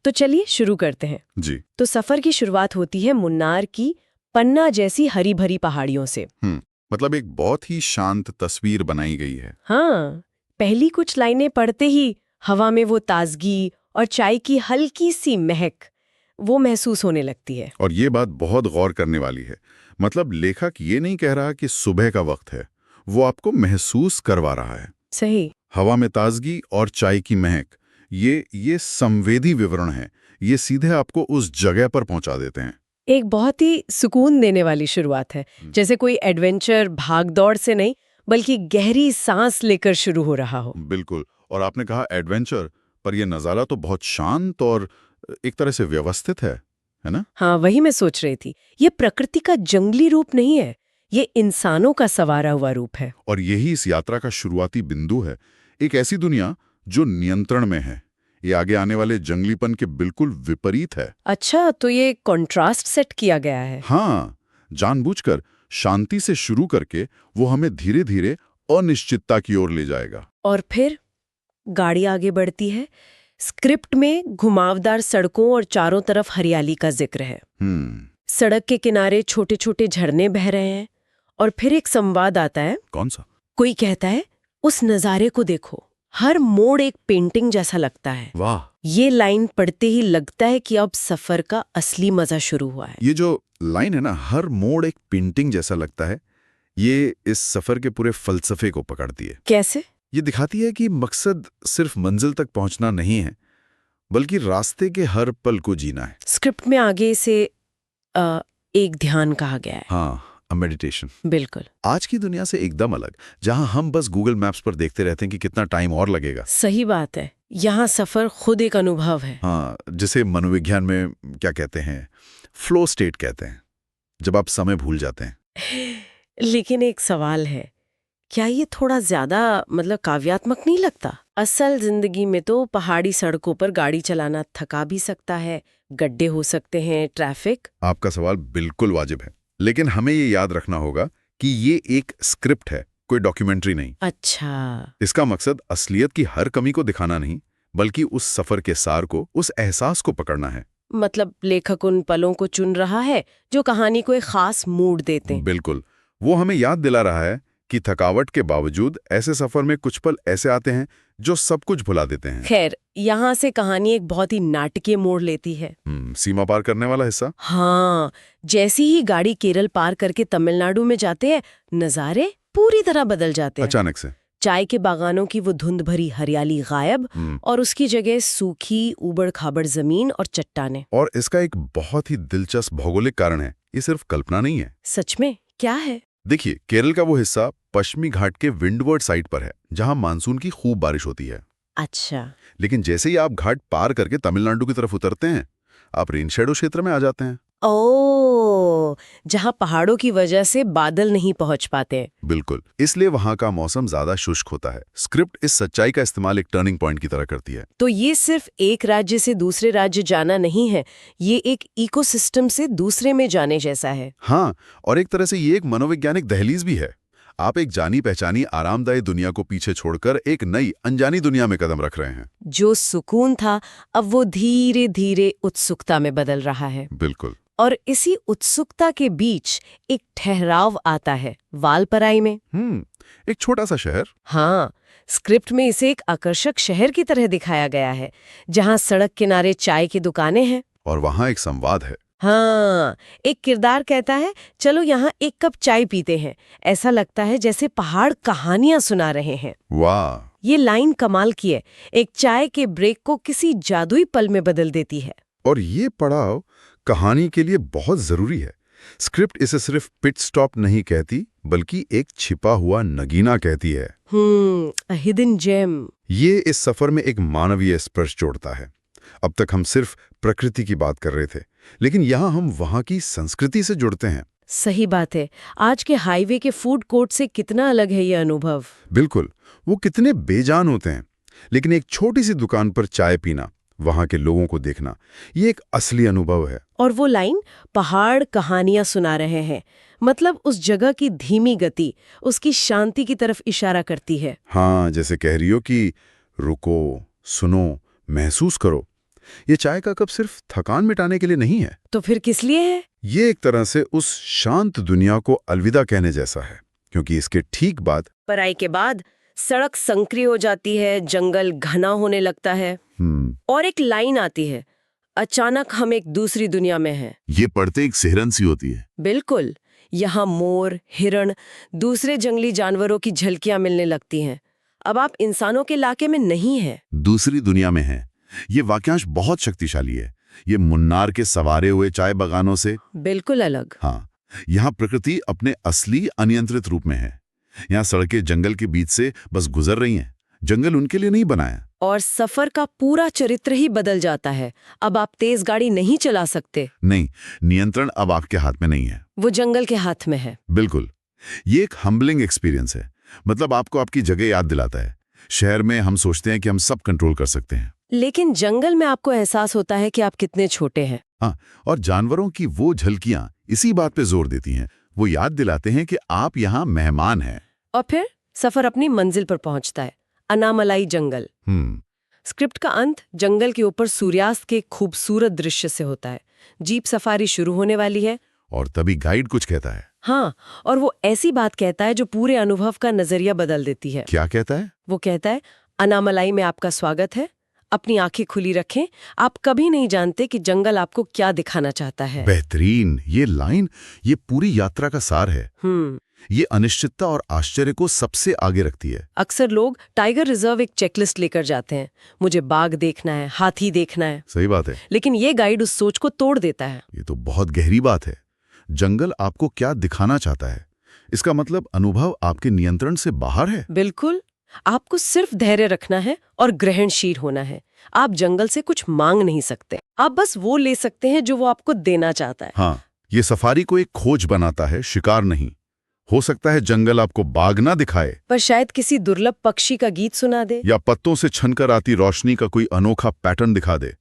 तो चलिए शुरू करते हैं। जी। तो सफर की शुरुआत होती है मुन्नार की पन्ना जैसी हरी भरी पहाड़ियों से। मतलब एक बहुत ही शांत तस्वीर बनाई गई है। हाँ, पहली कुछ लाइनें पढ़ते ही हवा में वो ताजगी और चाय की हल्की सी महक वो महसूस होने लगती है। और ये बात बहुत गौर करने वाली है। मतलब लेखक ये नहीं कह रहा कि सुबह का वक्त है, वो आपको महसूस करवा रहा है। सही। हवा में ताजगी और चाय की महक, ये संवेदी विवरण है। ये सीधे आपको उस जगह पर पहुंचा देते हैं। एक बहुत ही सुकून देने वाली शुरुआत है, जैसे कोई एडवेंचर भागदौड़ से नहीं बल्कि गहरी सांस लेकर शुरू हो रहा हो। बिल्कुल। और आपने कहा एडवेंचर, पर यह नज़ारा तो बहुत शांत और एक तरह से व्यवस्थित है ना? हाँ, वही मैं सोच रही थी। ये प्रकृति का जंगली रूप नहीं है, ये इंसानों का संवारा हुआ रूप है। और यही इस यात्रा का शुरुआती बिंदु है। एक ऐसी दुनिया जो नियंत्रण में है। ये आगे आने वाले जंगलीपन के बिल्कुल विपरीत है। अच्छा, तो ये कॉन्ट्रास्ट सेट किया गया है। हाँ, जानबूझकर शांति से शुरू करके वो हमें धीरे धीरे अनिश्चितता की ओर ले जाएगा। और फिर गाड़ी आगे बढ़ती है। स्क्रिप्ट में घुमावदार सड़कों और चारों तरफ हरियाली का जिक्र है। सड़क के किनारे छोटे छोटे झरने बह रहे हैं और फिर एक संवाद आता है। कौन सा? कोई कहता है, उस नजारे को देखो, हर मोड़ एक पेंटिंग जैसा लगता है। वाह! ये लाइन पढ़ते ही लगता है कि अब सफर का असली मजा शुरू हुआ है। ये जो लाइन है ना, हर मोड़ एक पेंटिंग जैसा लगता है, ये इस सफर के पूरे फलसफे को पकड़ती है। कैसे? ये दिखाती है कि मकसद सिर्फ मंजिल तक पहुंचना नहीं है, बल्कि रास्ते के हर पल को जीना है। स्क्रिप्ट में आगे से एक ध्यान कहा गया है। हाँ, अ मेडिटेशन। बिल्कुल। आज की दुनिया से एकदम अलग, जहां हम बस गूगल मैप्स पर देखते रहते हैं कि कितना टाइम और लगेगा। सही बात है। यहाँ सफर खुद एक अनुभव है। हाँ, जिसे मनोविज्ञान में क्या कहते हैं, फ्लो स्टेट कहते हैं, जब आप समय भूल जाते हैं। लेकिन एक सवाल है, क्या ये थोड़ा ज्यादा काव्यात्मक नहीं लगता? असल जिंदगी में तो पहाड़ी सड़कों पर गाड़ी चलाना थका भी सकता है, गड्ढे हो सकते हैं, ट्रैफिक। आपका सवाल बिल्कुल वाजिब है, लेकिन हमें ये याद रखना होगा कि ये एक स्क्रिप्ट है, कोई डॉक्यूमेंट्री नहीं। अच्छा। इसका मकसद असलियत की हर कमी को दिखाना नहीं, बल्कि उस सफर के सार को, उस एहसास को पकड़ना है। मतलब लेखक उन पलों को चुन रहा है जो कहानी को एक खास मूड देते हैं। बिल्कुल। वो हमें याद दिला रहा है कि थकावट के बावजूद ऐसे सफर में कुछ पल ऐसे आते हैं जो सब कुछ भुला देते हैं। खैर, यहाँ से कहानी एक बहुत ही नाटकीय मोड़ लेती है। सीमा पार करने वाला हिस्सा। हाँ, जैसी ही गाड़ी केरल पार करके तमिलनाडु में जाते हैं, नजारे पूरी तरह बदल जाते हैं। अचानक से चाय के बागानों की वो धुंध भरी हरियाली गायब और उसकी जगह सूखी ऊबड़ खाबड़ जमीन और चट्टानें। और इसका एक बहुत ही दिलचस्प भौगोलिक कारण है, ये सिर्फ कल्पना नहीं है। सच में? क्या है? देखिए, केरल का वो हिस्सा पश्चिमी घाट के विंडवर्ड साइड पर है, जहां मानसून की खूब बारिश होती है। अच्छा। लेकिन जैसे ही आप घाट पार करके तमिलनाडु की तरफ उतरते हैं, आप रेन शैडो क्षेत्र में आ जाते हैं। ओह, जहाँ पहाड़ों की वजह से बादल नहीं पहुंच पाते। बिल्कुल, इसलिए वहां का मौसम ज्यादा शुष्क होता है। स्क्रिप्ट इस सच्चाई का इस्तेमाल एक टर्निंग पॉइंट की तरह करती है। तो ये सिर्फ एक राज्य से दूसरे राज्य जाना नहीं है, ये एक इकोसिस्टम से दूसरे में जाने जैसा है। हाँ, और एक तरह से ये एक मनोवैज्ञानिक दहलीज भी है। आप एक जानी पहचानी आरामदायी दुनिया को पीछे छोड़कर एक नई अनजानी दुनिया में कदम रख रहे हैं। जो सुकून था, अब वो धीरे धीरे उत्सुकता में बदल रहा है। बिल्कुल। और इसी उत्सुकता के बीच एक ठहराव आता है, वालपराई में। एक छोटा सा शहर। हाँ, स्क्रिप्ट में इसे एक आकर्षक शहर की तरह दिखाया गया है, जहाँ सड़क किनारे चाय की दुकानें हैं। और वहाँ एक संवाद है। हाँ, एक किरदार कहता है, चलो यहाँ एक कप चाय पीते हैं। ऐसा लगता है जैसे पहाड़ कहानियां सुना रहे हैं। वाह! ये लाइन कमाल की है, एक चाय के ब्रेक को किसी जादुई पल में बदल देती है। और ये पड़ाव कहानी के लिए बहुत जरूरी है। स्क्रिप्ट इसे सिर्फ पिट स्टॉप नहीं कहती, बल्कि एक छिपा हुआ नगीना कहती है। A hidden gem. ये इस सफर में एक मानवीय स्पर्श जोड़ता है। अब तक हम सिर्फ प्रकृति की बात कर रहे थे, लेकिन यहाँ हम वहाँ की संस्कृति से जुड़ते हैं। सही बात है। आज के हाईवे के फूड कोर्ट से कितना अलग है ये अनुभव। बिल्कुल, वो कितने बेजान होते हैं, लेकिन एक छोटी सी दुकान पर चाय पीना, वहाँ के लोगों को देखना, ये एक असली अनुभव है। और वो लाइन, पहाड़ कहानियां सुना रहे हैं, मतलब उस जगह की धीमी गति, उसकी शांति की तरफ इशारा करती है। हाँ, जैसे कह रही हो कि रुको, सुनो, महसूस करो। ये चाय का कप सिर्फ थकान मिटाने के लिए नहीं है। तो फिर किस लिए है? ये एक तरह से उस शांत दुनिया को अलविदा कहने जैसा है, क्योंकि इसके ठीक बाद पढ़ाई के बाद सड़क संकरी हो जाती है, जंगल घना होने लगता है और एक लाइन आती है, अचानक हम एक दूसरी दुनिया में हैं। ये पढ़ते एक सिहरन सी होती है। बिल्कुल, यहाँ मोर, हिरण, दूसरे जंगली जानवरों की झलकियां मिलने लगती हैं। अब आप इंसानों के इलाके में नहीं हैं। दूसरी दुनिया में है। ये वाक्यांश बहुत शक्तिशाली है। ये मुन्नार के सवारे हुए चाय बागानों से बिल्कुल अलग। हाँ, यहाँ प्रकृति अपने असली अनियंत्रित रूप में है। यहाँ सड़कें जंगल के बीच से बस गुजर रही हैं। जंगल उनके लिए नहीं बनाया। और सफर का पूरा चरित्र ही बदल जाता है। अब आप तेज गाड़ी नहीं चला सकते। नहीं, नियंत्रण अब आपके हाथ में नहीं है, वो जंगल के हाथ में है। बिल्कुल। ये एक हम्बलिंग एक्सपीरियंस है। मतलब आपको आपकी जगह याद दिलाता है। शहर में हम सोचते हैं कि हम सब कंट्रोल कर सकते हैं, लेकिन जंगल में आपको एहसास होता है कि आप कितने छोटे हैं। हाँ, और जानवरों की वो झलकियां इसी बात पे जोर देती हैं। वो याद दिलाते हैं कि आप यहाँ मेहमान हैं। और फिर सफर अपनी मंजिल पर पहुंचता है, अनामलाई जंगल। स्क्रिप्ट का अंत जंगल के ऊपर सूर्यास्त के खूबसूरत दृश्य से होता है। जीप सफारी शुरू होने वाली है और तभी गाइड कुछ कहता है। हाँ, और वो ऐसी बात कहता है जो पूरे अनुभव का नजरिया बदल देती है। क्या कहता है? वो कहता है, अनामलाई में आपका स्वागत है, अपनी आंखें खुली रखें, आप कभी नहीं जानते कि जंगल आपको क्या दिखाना चाहता है। बेहतरीन। ये लाइन ये पूरी यात्रा का सार है। ये अनिश्चितता और आश्चर्य को सबसे आगे रखती है। अक्सर लोग टाइगर रिजर्व एक चेकलिस्ट लेकर जाते हैं, मुझे बाघ देखना है, हाथी देखना है। सही बात है। लेकिन ये गाइड उस सोच को तोड़ देता है। ये तो बहुत गहरी बात है। जंगल आपको क्या दिखाना चाहता है, इसका मतलब अनुभव आपके नियंत्रण से बाहर है। बिल्कुल, आपको सिर्फ धैर्य रखना है और ग्रहणशील होना है। आप जंगल से कुछ मांग नहीं सकते, आप बस वो ले सकते हैं जो वो आपको देना चाहता है। हाँ, ये सफारी को एक खोज बनाता है, शिकार नहीं। हो सकता है जंगल आपको बाघ ना दिखाए, पर शायद किसी दुर्लभ पक्षी का गीत सुना दे, या पत्तों से छनकर आती रोशनी का कोई अनोखा पैटर्न दिखा दे।